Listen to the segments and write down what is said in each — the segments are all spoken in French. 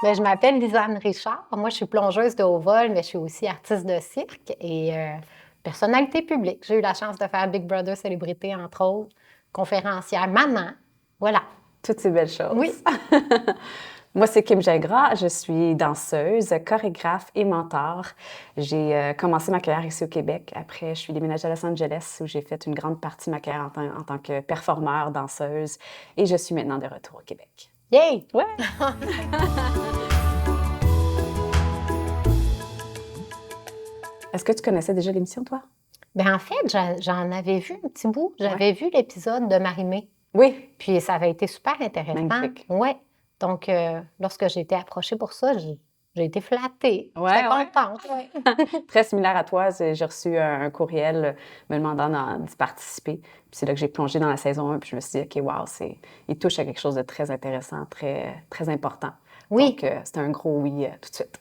Ben, je m'appelle Lisanne Richard. Moi, je suis plongeuse de haut vol, mais je suis aussi artiste de cirque et personnalité publique. J'ai eu la chance de faire Big Brother Célébrité, entre autres, conférencière, maman. Voilà. Toutes ces belles choses. Oui. Moi, c'est Kim Gingras. Je suis danseuse, chorégraphe et mentor. J'ai commencé ma carrière ici au Québec. Après, je suis déménagée à Los Angeles où j'ai fait une grande partie de ma carrière en tant que performeur, danseuse. Et je suis maintenant de retour au Québec. Yay! Ouais! Est-ce que tu connaissais déjà l'émission, toi? Ben, en fait, j'en avais vu un petit bout. J'avais vu l'épisode de Marie-Mé. Oui, Puis ça avait été super intéressant. magnifique. Oui. Donc, lorsque j'ai été approchée pour ça, j'ai été flattée. Ouais, J'étais ouais. contente. Ouais. Très similaire à toi, j'ai reçu un courriel me demandant d'y participer. Puis c'est là que j'ai plongé dans la saison 1, puis je me suis dit, OK, wow, il touche à quelque chose de très intéressant, très, très important. Oui. Donc, c'était un gros oui tout de suite.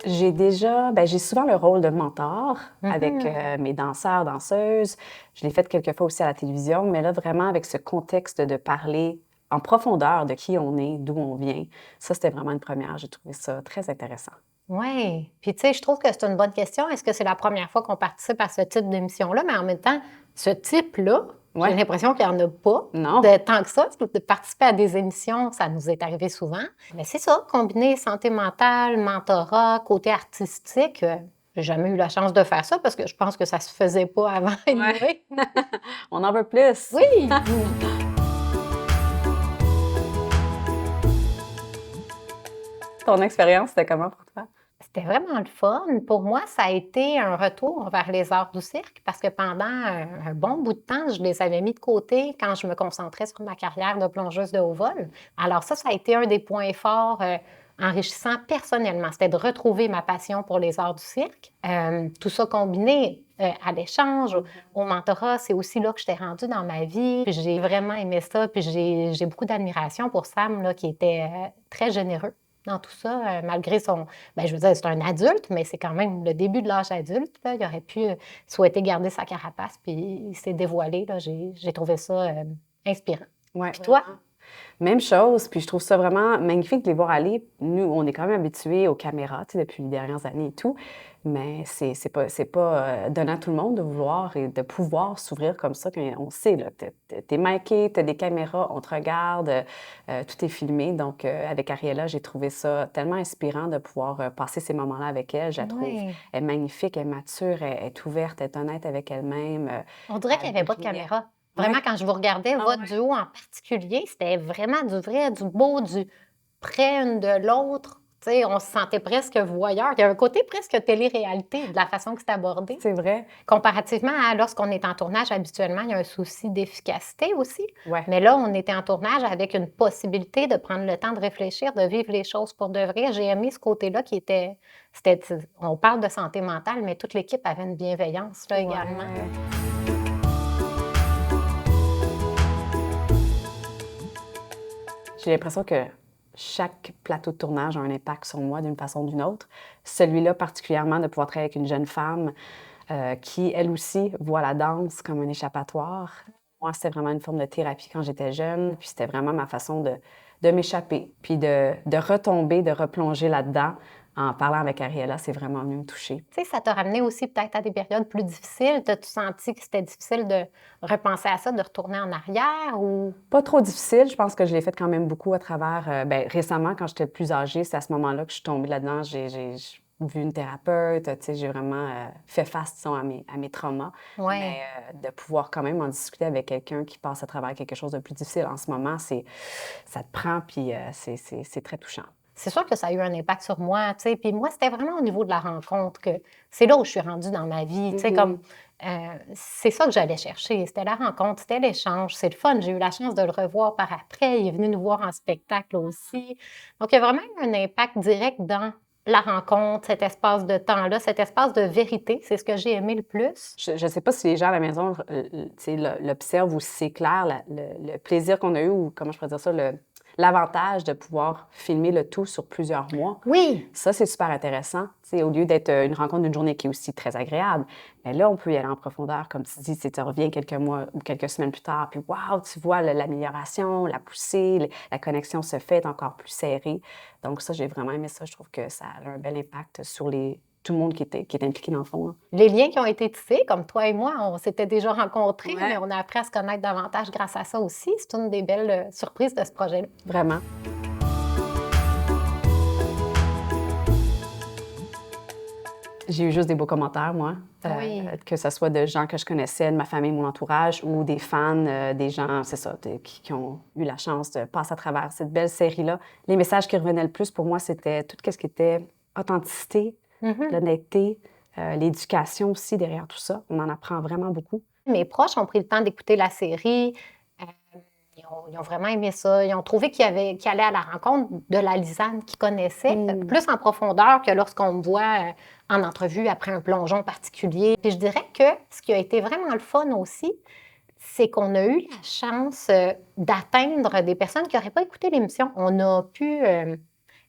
J'ai souvent le rôle de mentor avec mes danseurs, danseuses. Je l'ai fait quelques fois aussi à la télévision, mais là, vraiment avec ce contexte de parler en profondeur de qui on est, d'où on vient, ça, c'était vraiment une première. J'ai trouvé ça très intéressant. Oui. Puis, tu sais, je trouve que c'est une bonne question. Est-ce que c'est la première fois qu'on participe à ce type d'émission-là? Mais en même temps, ce type-là, Ouais. j'ai l'impression qu'il n'y en a pas. Non. Tant que ça, de participer à des émissions, ça nous est arrivé souvent. Mais c'est ça, combiner santé mentale, mentorat, côté artistique. J'ai jamais eu la chance de faire ça parce que je pense que ça se faisait pas avant. Ouais. On en veut plus. Oui! Ton expérience, c'était comment pour toi? C'était vraiment le fun. Pour moi, ça a été un retour vers les arts du cirque parce que pendant un bon bout de temps, je les avais mis de côté quand je me concentrais sur ma carrière de plongeuse de haut vol. Alors ça a été un des points forts enrichissants personnellement. C'était de retrouver ma passion pour les arts du cirque. Tout ça combiné à l'échange, au mentorat, c'est aussi là que je t'ai rendue dans ma vie. Puis j'ai vraiment aimé ça. Puis j'ai beaucoup d'admiration pour Sam, là, qui était très généreux dans tout ça, malgré son... Bien, je veux dire, c'est un adulte, mais c'est quand même le début de l'âge adulte, là. Il aurait pu souhaiter garder sa carapace, puis il s'est dévoilé, là. J'ai trouvé ça inspirant. Ouais, Puis toi? vraiment. Même chose, puis je trouve ça vraiment magnifique de les voir aller. Nous, on est quand même habitués aux caméras, tu sais, depuis les dernières années et tout, mais c'est pas donnant à tout le monde de vouloir et de pouvoir s'ouvrir comme ça. Quand on sait, là, t'es miqué, t'as des caméras, on te regarde, tout est filmé. Donc, avec Ariella, j'ai trouvé ça tellement inspirant de pouvoir passer ces moments-là avec elle. Je la trouve, Oui. elle est magnifique, elle est mature, elle est ouverte, elle est honnête avec elle-même. On dirait qu'il n'y avait pas de brillait. caméra. Vraiment, Ouais. quand je vous regardais, votre duo en particulier, c'était vraiment du vrai, du beau, du près une de l'autre. Tu sais, on se sentait presque voyeur. Il y a un côté presque télé-réalité de la façon que c'est abordé. C'est vrai. Comparativement à lorsqu'on est en tournage, habituellement, il y a un souci d'efficacité aussi. Ouais. Mais là, on était en tournage avec une possibilité de prendre le temps de réfléchir, de vivre les choses pour de vrai. J'ai aimé ce côté-là qui était... On parle de santé mentale, mais toute l'équipe avait une bienveillance là, également. Ouais. J'ai l'impression que chaque plateau de tournage a un impact sur moi d'une façon ou d'une autre. Celui-là, particulièrement, de pouvoir travailler avec une jeune femme qui, elle aussi, voit la danse comme un échappatoire. Moi, c'était vraiment une forme de thérapie quand j'étais jeune, puis c'était vraiment ma façon de m'échapper, puis de retomber, de replonger là-dedans. En parlant avec Ariella, c'est vraiment venu me toucher. Tu sais, ça t'a ramené aussi peut-être à des périodes plus difficiles. T'as-tu senti que c'était difficile de repenser à ça, de retourner en arrière ou... Pas trop difficile. Je pense que je l'ai fait quand même beaucoup à travers... récemment, quand j'étais plus âgée, c'est à ce moment-là que je suis tombée là-dedans. J'ai vu une thérapeute, tu sais, j'ai vraiment fait face, disons, à mes traumas. Ouais. Mais de pouvoir quand même en discuter avec quelqu'un qui passe à travers quelque chose de plus difficile en ce moment, ça te prend, puis c'est très touchant. C'est sûr que ça a eu un impact sur moi, tu sais. Puis moi, c'était vraiment au niveau de la rencontre que c'est là où je suis rendue dans ma vie, tu sais, comme c'est ça que j'allais chercher. C'était la rencontre, c'était l'échange, c'est le fun. J'ai eu la chance de le revoir par après. Il est venu nous voir en spectacle aussi. Donc, il y a vraiment eu un impact direct dans la rencontre, cet espace de temps-là, cet espace de vérité. C'est ce que j'ai aimé le plus. Je ne sais pas si les gens à la maison tu sais, l'observent ou si c'est clair, le plaisir qu'on a eu, ou comment je pourrais dire ça, l'avantage de pouvoir filmer le tout sur plusieurs mois. Oui, Ça, c'est super intéressant. Tu sais, au lieu d'être une rencontre d'une journée qui est aussi très agréable, mais là, on peut y aller en profondeur. Comme tu dis, tu reviens quelques mois ou quelques semaines plus tard, puis wow, tu vois l'amélioration, la poussée, la connexion se fait encore plus serrée. Donc ça, j'ai vraiment aimé ça. Je trouve que ça a un bel impact sur tout le monde qui est impliqué dans le fond, là. les liens qui ont été tissés, comme toi et moi, on s'était déjà rencontrés, Ouais. mais on a appris à se connaître davantage grâce à ça aussi. C'est une des belles surprises de ce projet-là. Vraiment. J'ai eu juste des beaux commentaires, moi. Oui. Que ce soit de gens que je connaissais, de ma famille, mon entourage, ou des fans, des gens, c'est ça, qui ont eu la chance de passer à travers cette belle série-là. Les messages qui revenaient le plus pour moi, c'était tout ce qui était authenticité, l'honnêteté, l'éducation aussi derrière tout ça. On en apprend vraiment beaucoup. Mes proches ont pris le temps d'écouter la série. Euh, ils ont vraiment aimé ça. Ils ont trouvé qu'ils allaient à la rencontre de la Lisanne qu'ils connaissaient, plus en profondeur que lorsqu'on me voit en entrevue après un plongeon particulier. Puis je dirais que ce qui a été vraiment le fun aussi, c'est qu'on a eu la chance d'atteindre des personnes qui n'auraient pas écouté l'émission. On a pu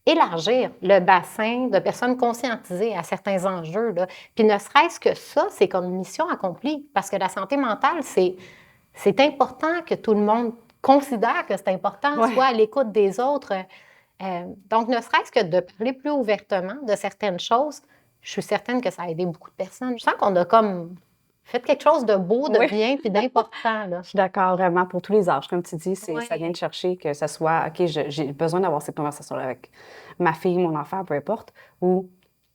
élargir le bassin de personnes conscientisées à certains enjeux, là. Puis ne serait-ce que ça, c'est comme une mission accomplie. Parce que la santé mentale, c'est important que tout le monde considère que c'est important, Ouais. soit à l'écoute des autres. Donc, ne serait-ce que de parler plus ouvertement de certaines choses, je suis certaine que ça a aidé beaucoup de personnes. Je sens qu'on a comme fait quelque chose de beau, de Oui. bien puis d'important, là. Je suis d'accord, vraiment, pour tous les âges. Comme tu dis, Ouais. ça vient de chercher que ce soit, OK, j'ai besoin d'avoir cette conversation-là avec ma fille, mon enfant, peu importe, ou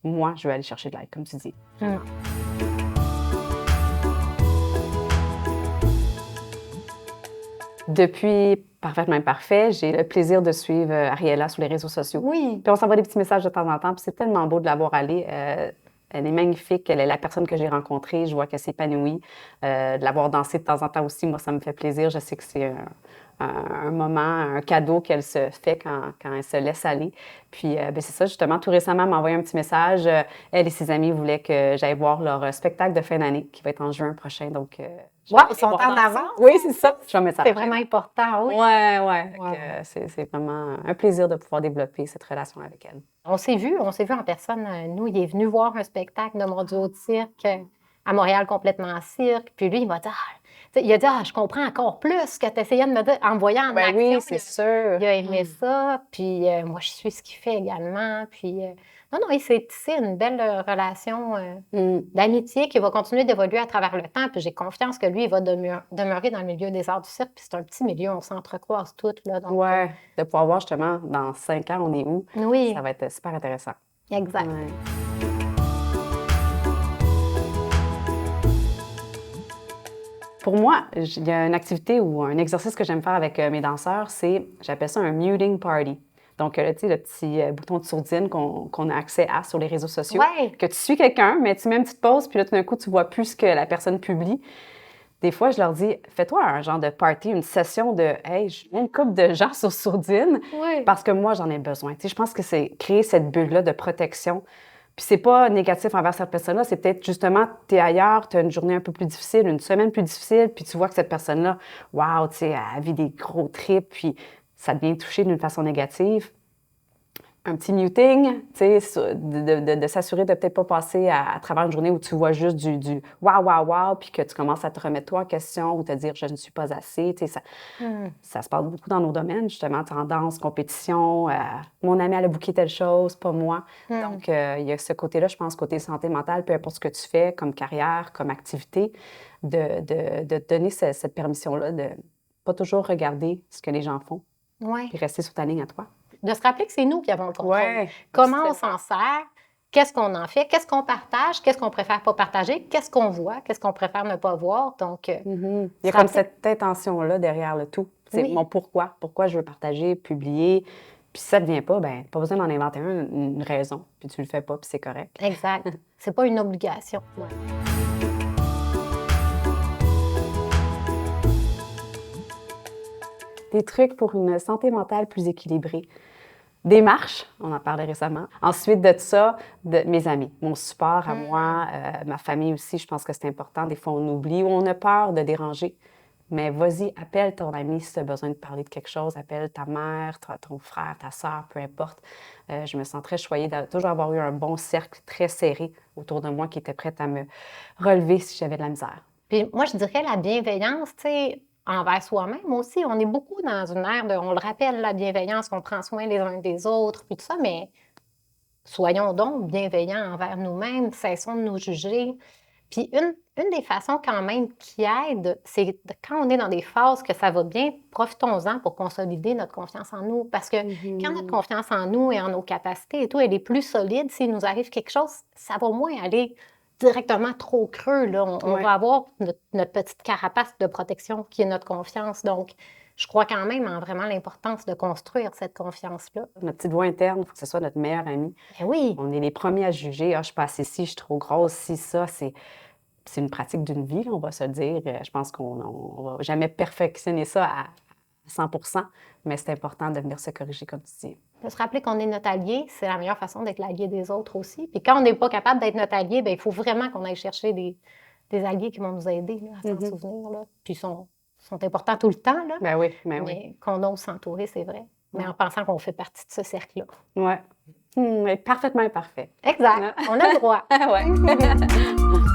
moi, je vais aller chercher de l'aide, comme tu dis. Depuis Parfaitement Imparfait, j'ai le plaisir de suivre Ariella sur les réseaux sociaux. Oui. Puis on s'envoie des petits messages de temps en temps, puis c'est tellement beau de la voir aller. Elle est magnifique, elle est la personne que j'ai rencontrée, je vois qu'elle s'épanouit. De la voir danser de temps en temps aussi, moi, ça me fait plaisir. Je sais que c'est un moment, un cadeau qu'elle se fait quand elle se laisse aller. Puis ben, c'est ça, justement, tout récemment, elle m'a envoyé un petit message. Elle et ses amis voulaient que j'aille voir leur spectacle de fin d'année qui va être en juin prochain. Donc, je vais Wow, aller ils sont voir en danser. avance. Oui, c'est ça. Je vais mettre ça à C'est la fin. vraiment important, oui. Ouais, ouais. Wow. C'est vraiment un plaisir de pouvoir développer cette relation avec elle. On s'est vu en personne. Nous, il est venu voir un spectacle de mon duo de cirque à Montréal, complètement en cirque. Puis lui, il m'a dit, je comprends encore plus ce que tu essayais de me dire en me voyant en Ben action. oui, c'est sûr. Il a aimé ça. Puis moi, je suis ce qu'il fait également. Puis non, il s'est tissé une belle relation d'amitié qui va continuer d'évoluer à travers le temps. Puis j'ai confiance que lui, il va demeurer dans le milieu des arts du cirque. Puis c'est un petit milieu, on s'entrecroise toutes, là. Donc, Ouais, de pouvoir voir justement dans 5 ans, on est où, oui, ça va être super intéressant. exact. Ouais. Pour moi, il y a une activité ou un exercice que j'aime faire avec mes danseurs, j'appelle ça un muting party. Donc, tu sais, le petit bouton de sourdine qu'on a accès à sur les réseaux sociaux. Ouais. Que tu suis quelqu'un, mais tu mets une petite pause, puis là, tout d'un coup, tu vois plus ce que la personne publie. Des fois, je leur dis, fais-toi un genre de party, une session de « Hey, je mets une couple de gens sur sourdine Oui. parce que moi, j'en ai besoin. » Tu sais, je pense que c'est créer cette bulle-là de protection. Puis c'est pas négatif envers cette personne-là, c'est peut-être justement, tu es ailleurs, tu as une journée un peu plus difficile, une semaine plus difficile, puis tu vois que cette personne-là, wow, tu sais, elle vit des gros trips, puis ça te vient toucher d'une façon négative. Un petit muting, tu sais, de s'assurer de peut-être pas passer à travers une journée où tu vois juste du wow, wow, wow, puis que tu commences à te remettre toi en question ou te dire je ne suis pas assez. Tu sais, ça se passe beaucoup dans nos domaines, justement, tendance, compétition. Mon ami, elle a booké telle chose, pas moi. Donc, il y a ce côté-là, je pense, côté santé mentale, peu importe ce que tu fais comme carrière, comme activité, de te donner cette permission-là de pas toujours regarder ce que les gens font, Ouais. puis rester sur ta ligne à toi. De se rappeler que c'est nous qui avons le contrôle. Ouais, Comment on absolument. s'en sert? Qu'est-ce qu'on en fait? Qu'est-ce qu'on partage? Qu'est-ce qu'on préfère pas partager? Qu'est-ce qu'on voit? Qu'est-ce qu'on préfère ne pas voir? Donc, Il y a se comme rappeler- cette intention-là derrière le tout. C'est Oui. mon pourquoi. Pourquoi je veux partager, publier. Puis si ça ne devient pas, ben pas besoin d'en inventer une raison. Puis tu le fais pas, puis c'est correct. Exact. C'est pas une obligation. Des trucs pour une santé mentale plus équilibrée. Des marches, on en parlait récemment. Ensuite de ça, mes amis, mon support à moi, ma famille aussi, je pense que c'est important. Des fois, on oublie ou on a peur de déranger. Mais vas-y, appelle ton ami si tu as besoin de parler de quelque chose. Appelle ta mère, ton frère, ta soeur, peu importe. Je me sens très choyée de toujours avoir eu un bon cercle très serré autour de moi qui était prêt à me relever si j'avais de la misère. Puis moi, je dirais la bienveillance, tu sais, envers soi-même aussi. On est beaucoup dans une ère de, on le rappelle, la bienveillance, on prend soin les uns des autres, puis tout ça, mais soyons donc bienveillants envers nous-mêmes, cessons de nous juger. Puis une des façons quand même qui aide, c'est quand on est dans des phases que ça va bien, profitons-en pour consolider notre confiance en nous. Parce que quand notre confiance en nous et en nos capacités et tout, elle est plus solide, s'il nous arrive quelque chose, ça va moins aller directement trop creux, là. On Ouais. va avoir notre petite carapace de protection qui est notre confiance. Donc, je crois quand même en vraiment l'importance de construire cette confiance-là. Notre petite voix interne, il faut que ce soit notre meilleur ami. Ben oui, On est les premiers à juger. Ah, je suis pas assez ci, je suis trop grosse, ci, ça. C'est une pratique d'une vie, on va se le dire. Je pense qu'on ne va jamais perfectionner ça à 100 mais c'est important de venir se corriger comme tu dis. de se rappeler qu'on est notre allié, c'est la meilleure façon d'être l'allié des autres aussi. Puis quand on n'est pas capable d'être notre allié, bien, il faut vraiment qu'on aille chercher des alliés qui vont nous aider là, à s'en souvenir. Là. Puis sont importants tout le temps, là, Ben oui, ben oui. mais qu'on ose s'entourer, c'est vrai. Mais en pensant qu'on fait partie de ce cercle-là. Ouais. Parfaitement imparfait. Exact. On a le droit. Ouais.